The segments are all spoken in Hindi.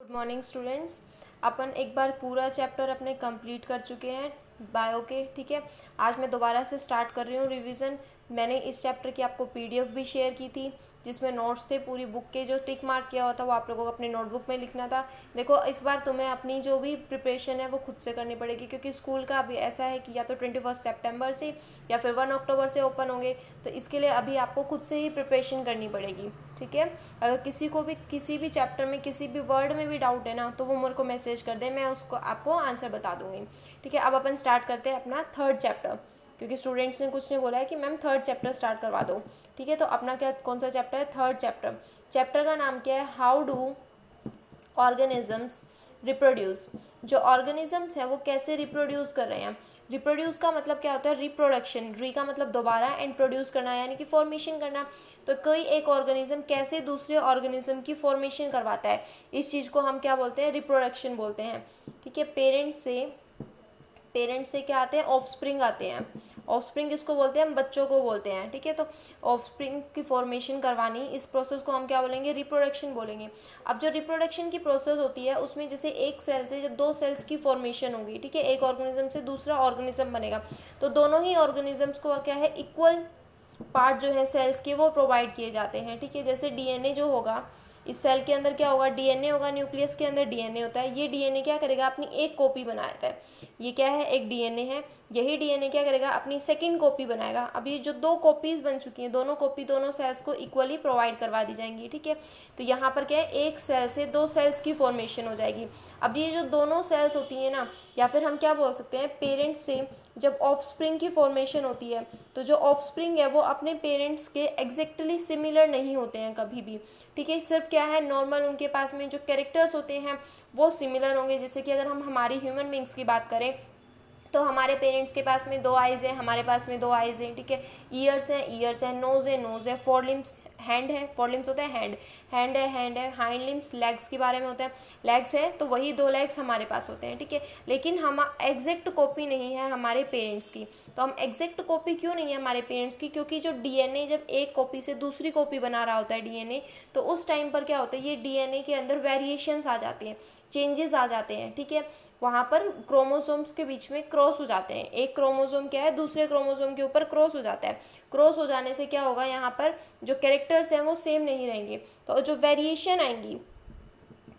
Good morning students. अपन एक बार पूरा चैप्टर अपने कंप्लीट कर चुके हैं बायो के। ठीक है, आज मैं दोबारा से स्टार्ट कर रही हूँ रिवीजन। मैंने इस चैप्टर की आपको पीडीएफ भी शेयर की थी जिसमें नोट्स थे। पूरी बुक के जो टिक मार्क किया हुआ था वो आप लोगों को अपने नोटबुक में लिखना था। देखो, इस बार तुम्हें अपनी जो भी प्रिपरेशन है वो खुद से करनी पड़ेगी, क्योंकि स्कूल का अभी ऐसा है कि या तो 21 सितंबर से या फिर 1 अक्टूबर से ओपन होंगे। तो इसके लिए अभी आपको खुद से ही प्रिपरेशन करनी पड़ेगी। ठीक है, अगर किसी को भी किसी भी चैप्टर में किसी भी वर्ड में भी डाउट है ना, तो वो मेरे को मैसेज कर दे, मैं उसको आपको आंसर बता दूंगी। ठीक है, अब अपन स्टार्ट करते हैं अपना थर्ड चैप्टर, क्योंकि स्टूडेंट्स ने कुछ ने बोला है कि मैम थर्ड चैप्टर स्टार्ट करवा दो। ठीक है, तो अपना क्या कौन सा चैप्टर है? Third chapter. चैप्टर का नाम क्या है? How do organisms reproduce. जो ऑर्गेनिजम्स हैं वो कैसे रिप्रोड्यूस कर रहे हैं। रिप्रोड्यूस का मतलब क्या होता है? रिप्रोडक्शन। री का मतलब दोबारा, एंड प्रोड्यूस करना यानी कि फॉर्मेशन करना। तो कोई एक ऑर्गेनिज्म कैसे दूसरे ऑर्गेनिज्म की फॉर्मेशन करवाता है, इस चीज़ को हम क्या बोलते हैं? रिप्रोडक्शन बोलते हैं। ठीक है, पेरेंट्स से क्या आते हैं? ऑफस्प्रिंग आते हैं। ऑफस्प्रिंग किसको बोलते हैं? हम बच्चों को बोलते हैं। ठीक है, तो ऑफस्प्रिंग की फॉर्मेशन करवानी, इस प्रोसेस को हम क्या बोलेंगे? रिप्रोडक्शन बोलेंगे। अब जो रिप्रोडक्शन की प्रोसेस होती है उसमें जैसे एक सेल से जब दो सेल्स की फॉर्मेशन होगी, ठीक है, एक ऑर्गेनिज्म से दूसरा ऑर्गेनिज्म बनेगा, तो दोनों ही ऑर्गेनिजम्स को क्या है? इक्वल पार्ट जो है सेल्स के वो प्रोवाइड किए जाते हैं। ठीक है, जैसे डीएनए जो होगा, इस सेल के अंदर क्या होगा? डीएनए होगा, न्यूक्लियस के अंदर डीएनए होता है। ये डीएनए क्या करेगा? अपनी एक कॉपी बनाता है। ये क्या है? एक डीएनए है। यही डीएनए क्या करेगा? अपनी सेकंड कॉपी बनाएगा। अब ये जो दो कॉपीज बन चुकी हैं, दोनों कॉपी दोनों सेल्स को इक्वली प्रोवाइड करवा दी जाएंगी। ठीक है, तो यहाँ पर क्या है? एक सेल से दो सेल्स की फॉर्मेशन हो जाएगी। अब ये जो दोनों सेल्स होती है ना, या फिर हम क्या बोल सकते हैं, पेरेंट्स से जब ऑफस्प्रिंग की फॉर्मेशन होती है, तो जो ऑफस्प्रिंग है वो अपने पेरेंट्स के एग्जैक्टली सिमिलर नहीं होते हैं कभी भी। ठीक है, सिर्फ क्या है? नॉर्मल उनके पास में जो कैरेक्टर्स होते हैं वो सिमिलर होंगे। जैसे कि अगर हम हमारी ह्यूमन बींग्स की बात करें, तो हमारे पेरेंट्स के पास में दो आइज़ हैं, हमारे पास में दो आइज़ हैं। ठीक है, ईयर्स है, नोज़ है, फोर लिम्स, हैंड है, फोर लिम्स होता है, हैंड है, हाइंड लिम्स, लेग्स के बारे में होता है, लेग्स है, तो वही दो लेग्स हमारे पास होते हैं। ठीक है, लेकिन हम एग्जैक्ट कॉपी नहीं है हमारे पेरेंट्स की। तो हम एग्जैक्ट कॉपी क्यों नहीं है हमारे पेरेंट्स की? क्योंकि जो डीएनए जब एक कॉपी से दूसरी कॉपी बना रहा होता है डीएनए, तो उस टाइम पर क्या होता है? ये डीएनए के अंदर वेरिएशंस आ जाती हैं, चेंजेस आ जाते हैं। ठीक है, वहाँ पर क्रोमोसोम्स के बीच में क्रॉस हो जाते हैं। एक क्रोमोसोम क्या है? दूसरे क्रोमोसोम के ऊपर क्रॉस हो जाता है। क्रॉस हो जाने से क्या होगा? यहाँ पर जो कैरेक्टर्स हैं वो सेम नहीं रहेंगे, तो जो वेरिएशन आएंगी,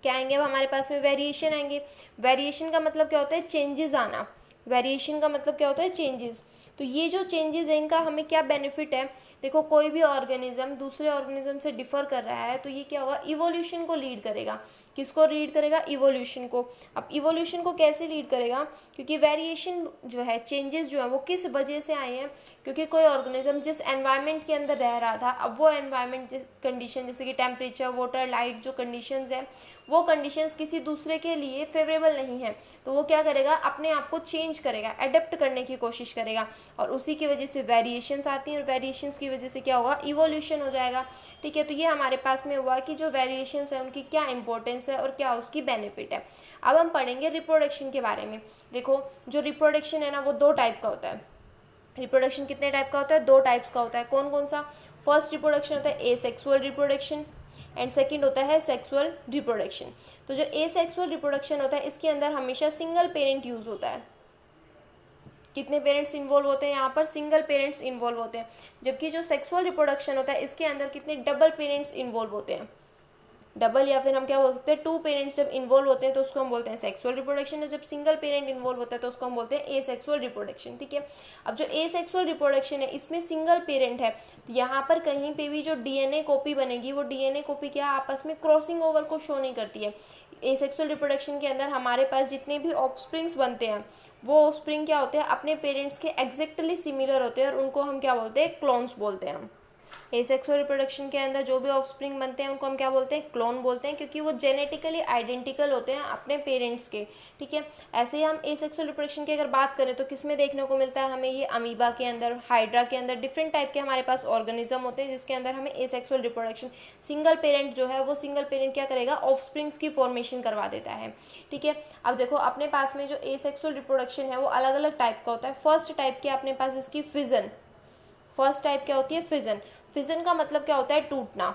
क्या आएंगे? अब हमारे पास में वेरिएशन आएंगे। वेरिएशन का मतलब क्या होता है? चेंजेस आना। वेरिएशन का मतलब क्या होता है? चेंजेस। तो ये जो चेंजेस है इनका हमें क्या बेनिफिट है? देखो, कोई भी ऑर्गेनिज्म दूसरे ऑर्गेनिज्म से डिफर कर रहा है तो ये क्या होगा? इवोल्यूशन को लीड करेगा। किसको लीड करेगा? इवोल्यूशन को। अब इवोल्यूशन को कैसे लीड करेगा? क्योंकि वेरिएशन जो है, चेंजेस जो है वो किस वजह से आए हैं? क्योंकि कोई ऑर्गेनिज्म जिस एनवायरनमेंट के अंदर रह रहा था, अब वो एनवायरनमेंट कंडीशन, जैसे कि टेम्परेचर, वाटर, लाइट, जो कंडीशंस हैं, वो कंडीशंस किसी दूसरे के लिए फेवरेबल नहीं है, तो वो क्या करेगा? अपने आप को चेंज करेगा, अडेप्ट करने की कोशिश करेगा, और उसी की वजह से वेरिएशंस आती हैं, और वेरिएशंस की वजह से क्या होगा? इवोल्यूशन हो जाएगा। ठीक है, तो ये हमारे पास में हुआ कि जो वेरिएशंस है उनकी क्या इंपॉर्टेंस है और क्या उसकी बेनिफिट है। अब हम पढ़ेंगे रिप्रोडक्शन के बारे में। देखो, जो रिप्रोडक्शन है ना वो दो टाइप का होता है। रिप्रोडक्शन कितने टाइप का होता है? दो टाइप्स का होता है। कौन कौन सा? फर्स्ट रिप्रोडक्शन होता है एसेक्सुअल रिप्रोडक्शन, एंड सेकंड होता है सेक्सुअल रिप्रोडक्शन। तो जो एसेक्सुअल रिप्रोडक्शन होता है इसके अंदर हमेशा सिंगल पेरेंट यूज होता है। कितने पेरेंट्स इन्वॉल्व होते हैं यहाँ पर? सिंगल पेरेंट्स इन्वॉल्व होते हैं। जबकि जो सेक्सुअल रिप्रोडक्शन होता है इसके अंदर कितने डबल पेरेंट्स इन्वॉल्व होते हैं। डबल, या फिर हम क्या बोल सकते हैं, टू पेरेंट्स जब इन्वॉल्व होते हैं तो उसको हम बोलते हैं सेक्सुअल रिप्रोडक्शन, जब सिंगल पेरेंट इन्वॉल्व होता है तो उसको हम बोलते हैं एसेक्सुअल रिप्रोडक्शन। ठीक है, अब जो एसेक्सुअल रिप्रोडक्शन है इसमें सिंगल पेरेंट है, तो यहाँ पर कहीं पे भी जो डीएनए कॉपी बनेगी वो डीएनए कॉपी क्या आपस में क्रॉसिंग ओवर को शो नहीं करती है। एसेक्सुअल रिप्रोडक्शन के अंदर हमारे पास जितने भी ऑफस्प्रिंग्स बनते हैं वो ऑफस्प्रिंग क्या होते हैं? अपने पेरेंट्स के एग्जैक्टली सिमिलर होते हैं, और उनको हम क्या बोलते हैं? क्लोन्स बोलते हैं। हम एसेक्सुअल रिप्रोडक्शन के अंदर जो भी ऑफस्प्रिंग बनते हैं उनको हम क्या बोलते हैं? क्लोन बोलते हैं, क्योंकि वो जेनेटिकली आइडेंटिकल होते हैं अपने पेरेंट्स के। ठीक है, ऐसे ही हम एसेक्सुअल रिप्रोडक्शन की अगर बात करें तो किस में देखने को मिलता है हमें? ये अमीबा के अंदर, हाइड्रा के अंदर डिफरेंट टाइप के हमारे पास ऑर्गेनिज्म होते हैं जिसके अंदर हमें एसेक्सुअल रिप्रोडक्शन, सिंगल पेरेंट जो है वो सिंगल पेरेंट क्या करेगा? ऑफस्प्रिंग्स की फॉर्मेशन करवा देता है। ठीक है, अब देखो अपने पास में जो एसेक्सुअल रिप्रोडक्शन है वो अलग अलग टाइप का होता है। फर्स्ट टाइप की अपने पास इसकी फिजन। फर्स्ट टाइप क्या होती है? फिजन। फिजन का मतलब क्या होता है? टूटना।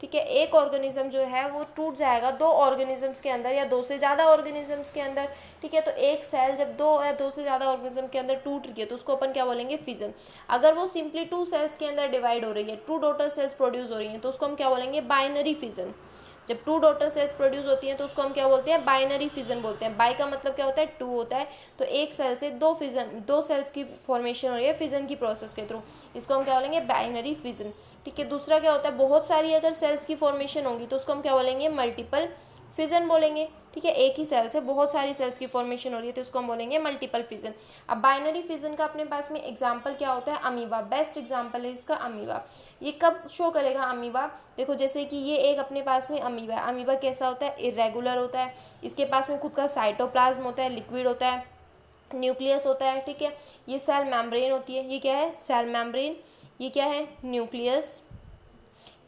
ठीक है। एक ऑर्गेनिज्म जो है वो टूट जाएगा दो ऑर्गेनिजम्स के अंदर या दो से ज़्यादा ऑर्गेनिजम्स के अंदर, ठीक है। तो एक सेल जब दो या दो से ज़्यादा ऑर्गेनिज्म के अंदर टूट रही है तो उसको अपन क्या बोलेंगे, फिजन। अगर वो सिंपली टू सेल्स के अंदर डिवाइड हो रही है, टू डॉटर सेल्स प्रोड्यूस हो रही हैं, तो उसको हम क्या बोलेंगे, बाइनरी फिजन। जब टू डॉटर सेल्स प्रोड्यूस होती हैं तो उसको हम क्या बोलते हैं, बाइनरी फिजन बोलते हैं। बाई का मतलब क्या होता है, टू होता है, तो एक सेल से दो सेल्स की फॉर्मेशन हो रही है फिजन की प्रोसेस के थ्रू, इसको हम क्या बोलेंगे, बाइनरी फिजन, ठीक है। दूसरा क्या होता है, बहुत सारी अगर सेल्स की फॉर्मेशन होंगी तो उसको हम क्या बोलेंगे, मल्टीपल फिजन बोलेंगे, ठीक है। एक ही सेल से बहुत सारी सेल्स की फॉर्मेशन हो रही है तो इसको हम बोलेंगे मल्टीपल फिजन। अब बाइनरी फिजन का अपने पास में एग्जांपल क्या होता है, अमीबा, बेस्ट एग्जांपल है इसका अमीबा। ये कब शो करेगा अमीबा, देखो जैसे कि ये एक अपने पास में अमीबा है। अमीबा कैसा होता है, इरेगुलर होता है, इसके पास में खुद का साइटोप्लाज्म होता है, लिक्विड होता है, न्यूक्लियस होता है, ठीक है। ये सेल मेम्ब्रेन होती है, ये क्या है, सेल मेम्ब्रेन, ये क्या है, न्यूक्लियस,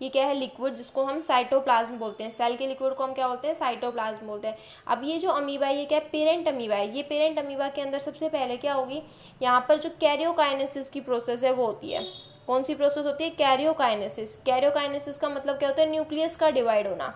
ये क्या है, लिक्विड, जिसको हम साइटोप्लाज्म बोलते हैं। सेल के लिक्विड को हम क्या बोलते हैं, साइटोप्लाज्म बोलते हैं। अब ये जो अमीबा है ये क्या है, पेरेंट अमीबा है। ये पेरेंट अमीबा के अंदर सबसे पहले क्या होगी, यहाँ पर जो कैरियोकाइनेसिस की प्रोसेस है वो होती है। कौन सी प्रोसेस होती है, कैरियोकाइनेसिस। कैरियोकाइनेसिस का मतलब क्या होता है, न्यूक्लियस का डिवाइड होना।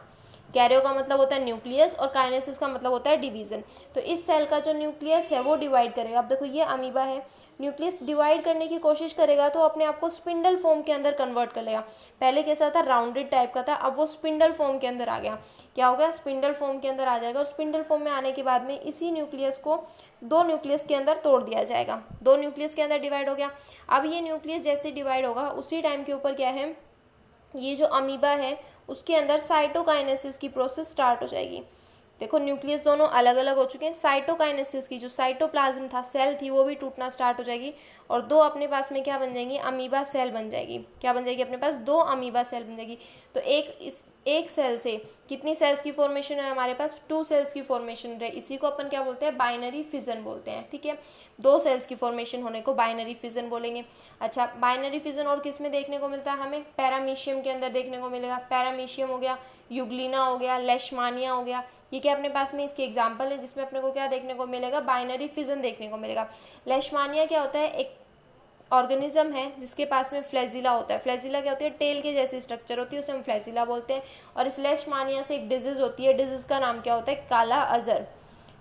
कैरियो का मतलब होता है न्यूक्लियस और काइनेसिस का मतलब होता है डिवीजन। तो इस सेल का जो न्यूक्लियस है वो डिवाइड करेगा। अब देखो ये अमीबा है, न्यूक्लियस डिवाइड करने की कोशिश करेगा तो अपने आप को स्पिंडल फॉर्म के अंदर कन्वर्ट कर लेगा। पहले कैसा था, राउंडेड टाइप का था, अब वो स्पिंडल फॉर्म के अंदर आ गया। क्या हो गया, स्पिंडल फॉर्म के अंदर आ जाएगा। और स्पिंडल फॉर्म में आने के बाद में इसी न्यूक्लियस को दो न्यूक्लियस के अंदर तोड़ दिया जाएगा। दो न्यूक्लियस के अंदर डिवाइड हो गया। अब ये न्यूक्लियस जैसे डिवाइड होगा उसी टाइम के ऊपर क्या है, ये जो अमीबा है उसके अंदर साइटोकाइनेसिस की प्रोसेस स्टार्ट हो जाएगी। देखो न्यूक्लियस दोनों अलग अलग हो चुके हैं, साइटोकाइनेसिस की जो साइटोप्लाज्म था, सेल थी, वो भी टूटना स्टार्ट हो जाएगी और दो अपने पास में क्या बन जाएंगी, अमीबा सेल बन जाएगी। क्या बन जाएगी, अपने पास दो अमीबा सेल बन जाएगी। तो एक सेल से कितनी सेल्स की फॉर्मेशन है, हमारे पास टू सेल्स की फॉर्मेशन है। इसी को अपन क्या बोलते हैं, बाइनरी फिजन बोलते हैं, ठीक है। दो सेल्स की फॉर्मेशन होने को बाइनरी फिजन बोलेंगे। अच्छा, बाइनरी फिजन और किस में देखने को मिलता है, हमें पैरामीशियम के अंदर देखने को मिलेगा। पैरामीशियम हो गया, यूग्लिना हो गया, लेशमानिया हो गया, ये क्या अपने पास में इसके एग्जाम्पल है जिसमें अपने को क्या देखने को मिलेगा, बाइनरी फिजन देखने को मिलेगा। लेशमानिया क्या होता है, एक ऑर्गेनिज्म है जिसके पास में फ्लैजिला होता है। फ्लैजिला क्या होती है, टेल के जैसी स्ट्रक्चर होती है, उसे हम फ्लैजिला बोलते हैं। और इस लेशमानिया से एक डिजीज होती है, डिजीज का नाम क्या होता है, काला अजर,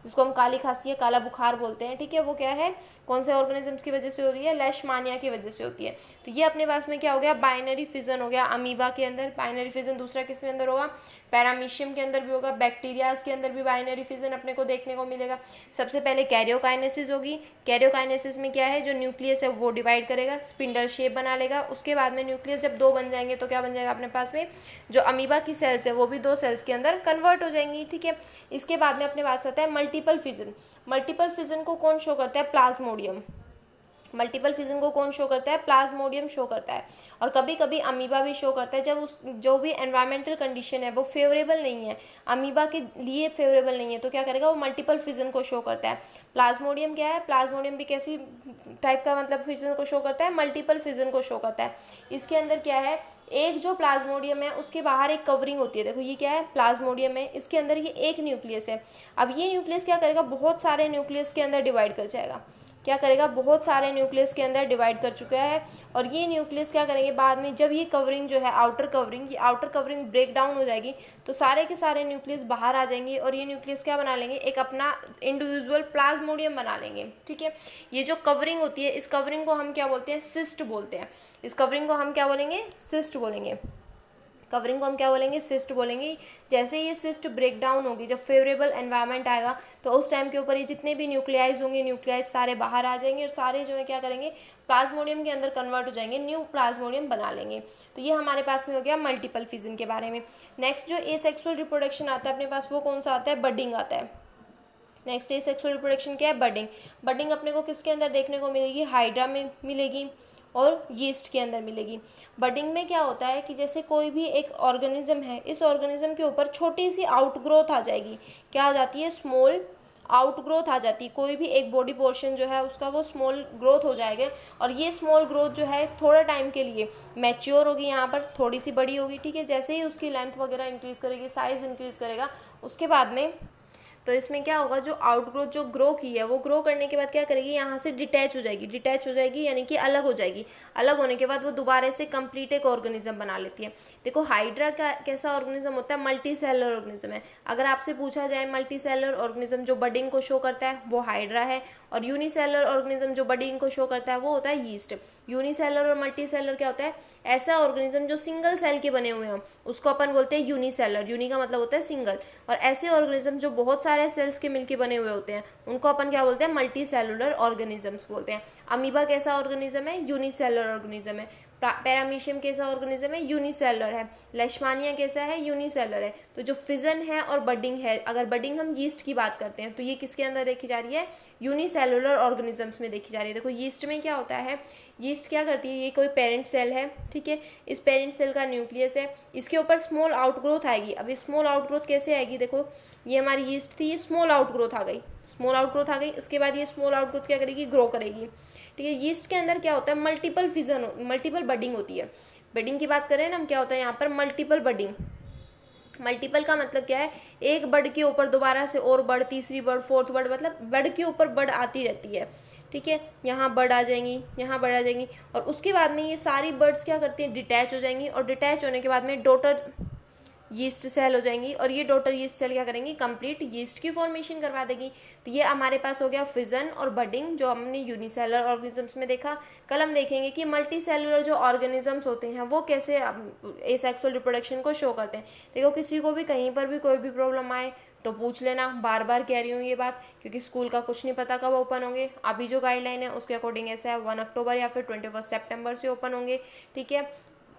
जिसको हम काली खांसी या काला बुखार बोलते हैं, ठीक है। वो क्या है, कौन से ऑर्गेनिजम्स की वजह से हो रही है, लेशमानिया की वजह से होती है। तो ये अपने पास में क्या हो गया, बाइनरी फिजन हो गया अमीबा के अंदर। बाइनरी फिजन दूसरा किस में अंदर होगा, पैरामीशियम के अंदर भी होगा, बैक्टीरियाज के अंदर भी बाइनरी फिजन अपने को देखने को मिलेगा। सबसे पहले कैरियोकाइनेसिस होगी। कैरियोकाइनेसिस में क्या है, जो न्यूक्लियस है वो डिवाइड करेगा, स्पिंडल शेप बना लेगा। उसके बाद में न्यूक्लियस जब दो बन जाएंगे तो क्या बन जाएगा, अपने पास में जो अमीबा की सेल्स है वो भी दो सेल्स के अंदर कन्वर्ट हो जाएंगी, ठीक है। इसके बाद में अपने पास आता है मल्टीपल फिजन। मल्टीपल फिजन को कौन शो करता है, प्लाज्मोडियम। मल्टीपल फिजन को कौन शो करता है, प्लाज्मोडियम शो करता है। और कभी कभी अमीबा भी शो करता है, जब उस जो भी एनवायरमेंटल कंडीशन है वो फेवरेबल नहीं है, अमीबा के लिए फेवरेबल नहीं है, तो क्या करेगा, वो मल्टीपल फिजन को शो करता है। प्लाज्मोडियम क्या है, प्लाज्मोडियम भी कैसी टाइप का मतलब फिजन को शो करता है, मल्टीपल फिजन को शो करता है। इसके अंदर क्या है, एक जो प्लाज्मोडियम है उसके बाहर एक कवरिंग होती है। देखो ये क्या है, प्लाज्मोडियम है, इसके अंदर ये एक न्यूक्लियस है। अब ये न्यूक्लियस क्या करेगा, बहुत सारे न्यूक्लियस के अंदर डिवाइड कर जाएगा। क्या करेगा, बहुत सारे न्यूक्लियस के अंदर डिवाइड कर चुका है। और ये न्यूक्लियस क्या करेंगे, बाद में जब ये कवरिंग जो है आउटर कवरिंग, ये आउटर कवरिंग ब्रेक डाउन हो जाएगी तो सारे के सारे न्यूक्लियस बाहर आ जाएंगे और ये न्यूक्लियस क्या बना लेंगे, एक अपना इंडिविजुअल प्लाज्मोडियम बना लेंगे, ठीक है। ये जो कवरिंग होती है, इस कवरिंग को हम क्या बोलते हैं, सिस्ट बोलते हैं। इस कवरिंग को हम क्या बोलेंगे, सिस्ट बोलेंगे। कवरिंग को हम क्या बोलेंगे, सिस्ट बोलेंगे। जैसे ये सिस्ट ब्रेक डाउन होगी, जब फेवरेबल एनवायरनमेंट आएगा तो उस टाइम के ऊपर ये जितने भी न्यूक्लियाइज होंगे, न्यूक्लियाइज सारे बाहर आ जाएंगे और सारे जो है क्या करेंगे, प्लाज्मोडियम के अंदर कन्वर्ट हो जाएंगे, न्यू प्लाज्मोडियम बना लेंगे। तो ये हमारे पास में हो गया मल्टीपल फिजन के बारे में। नेक्स्ट जो एसेक्सुअल रिप्रोडक्शन आता है अपने पास, वो कौन सा आता है, बडिंग आता है। नेक्स्ट एसेक्सुअल रिप्रोडक्शन क्या है, बडिंग। बडिंग अपने को किसके अंदर देखने को मिलेगी, हाइड्रा में मिलेगी और यीस्ट के अंदर मिलेगी। बडिंग में क्या होता है कि जैसे कोई भी एक ऑर्गेनिज्म है, इस ऑर्गेनिज्म के ऊपर छोटी सी आउटग्रोथ आ जाएगी। क्या आ जाती है, स्मॉल आउटग्रोथ आ जाती है। कोई भी एक बॉडी पोर्शन जो है उसका वो स्मॉल ग्रोथ हो जाएगा और ये स्मॉल ग्रोथ जो है थोड़ा टाइम के लिए मैच्योर होगी, यहाँ पर थोड़ी सी बड़ी होगी, ठीक है। जैसे ही उसकी लेंथ वगैरह इंक्रीज़ करेगी, साइज़ इंक्रीज़ करेगा, उसके बाद में तो इसमें क्या होगा, जो आउटग्रोथ जो ग्रो की है वो ग्रो करने के बाद क्या करेगी, यहाँ से डिटैच हो जाएगी यानी कि अलग हो जाएगी। अलग होने के बाद वो दोबारा से कंप्लीट एक ऑर्गेनिज्म बना लेती है। देखो हाइड्रा का कैसा ऑर्गेनिज्म होता है, मल्टी सेलर ऑर्गेनिज्म है। अगर आपसे पूछा जाए मल्टी सेलर ऑर्गेनिज्म जो बडिंग को शो करता है वो हाइड्रा है, और यूनिसेलर ऑर्गेनिज्म जो बडिंग को शो करता है वो होता है यीस्ट। यूनिसेलर और मल्टी सेलर क्या होता है, ऐसा ऑर्गेनिज्म जो सिंगल सेल के बने हुए हों उसको अपन बोलते हैं यूनिसेलर, यूनि का मतलब होता है सिंगल। और ऐसे ऑर्गेनिज्म जो बहुत सारे सेल्स के मिलके बने हुए होते हैं उनको अपन क्या बोलते हैं, मल्टी सेलुलर ऑर्गेनिजम्स बोलते हैं। अमीबा कैसा ऑर्गेनिज्म है, यूनिसेलर ऑर्गेनिज्म है। पैरामीशियम कैसा ऑर्गेनिज्म है, यूनिसेलर है। लेशमानिया कैसा है, यूनिसेलर है। तो जो फिजन है और बडिंग है, अगर बडिंग हम यीस्ट की बात करते हैं तो ये किसके अंदर देखी जा रही है, यूनिसेलुलर ऑर्गेनिजम्स में देखी जा रही है। देखो यीस्ट में क्या होता है, यीस्ट क्या करती है, ये कोई पेरेंट सेल है, ठीक है, इस पेरेंट सेल का न्यूक्लियस है, इसके ऊपर स्मॉल आउटग्रोथ आएगी। अब ये स्मॉल आउटग्रोथ कैसे आएगी, देखो ये हमारी यीस्ट थी, ये स्मॉल आउटग्रोथ आ गई, स्मॉल आउटग्रोथ आ गई। इसके बाद ये स्मॉल आउटग्रोथ क्या करेगी, ग्रो करेगी, ठीक है। यीस्ट के अंदर क्या होता है, मल्टीपल फिजन, मल्टीपल बडिंग होती है। बडिंग की बात करें ना हम, क्या होता है यहाँ पर मल्टीपल बडिंग। मल्टीपल का मतलब क्या है, एक बर्ड के ऊपर दोबारा से और बर्ड, तीसरी बर्ड, फोर्थ बर्ड, मतलब बर्ड के ऊपर बर्ड आती रहती है, ठीक है। यहाँ बर्ड आ जाएंगी, यहाँ बर्ड आ जाएंगी, और उसके बाद में ये सारी बर्ड्स क्या करती हैं, डिटैच हो जाएंगी, और डिटैच होने के बाद में डॉटर यीस्ट सेल हो जाएंगी, और ये डॉटर यीस्ट सेल क्या करेंगी, कंप्लीट यीस्ट की फॉर्मेशन करवा देगी। तो ये हमारे पास हो गया फिजन और बडिंग जो हमने यूनिसेलर ऑर्गेनिजम्स में देखा। कल हम देखेंगे कि मल्टी सेलुलर जो ऑर्गेनिजम्स होते हैं वो कैसे एसेक्सुअल रिप्रोडक्शन को शो करते हैं। देखो किसी को भी कहीं पर भी कोई भी प्रॉब्लम आए तो पूछ लेना, बार बार कह रही हूँ ये बात क्योंकि स्कूल का कुछ नहीं पता कब ओपन होंगे। अभी जो गाइडलाइन है उसके अकॉर्डिंग ऐसा है 1 अक्टूबर या फिर 21 सितंबर से ओपन होंगे, ठीक है।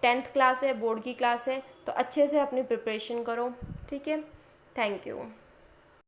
10th क्लास है, बोर्ड की क्लास है, तो अच्छे से अपनी प्रिपरेशन करो, ठीक है। Thank you.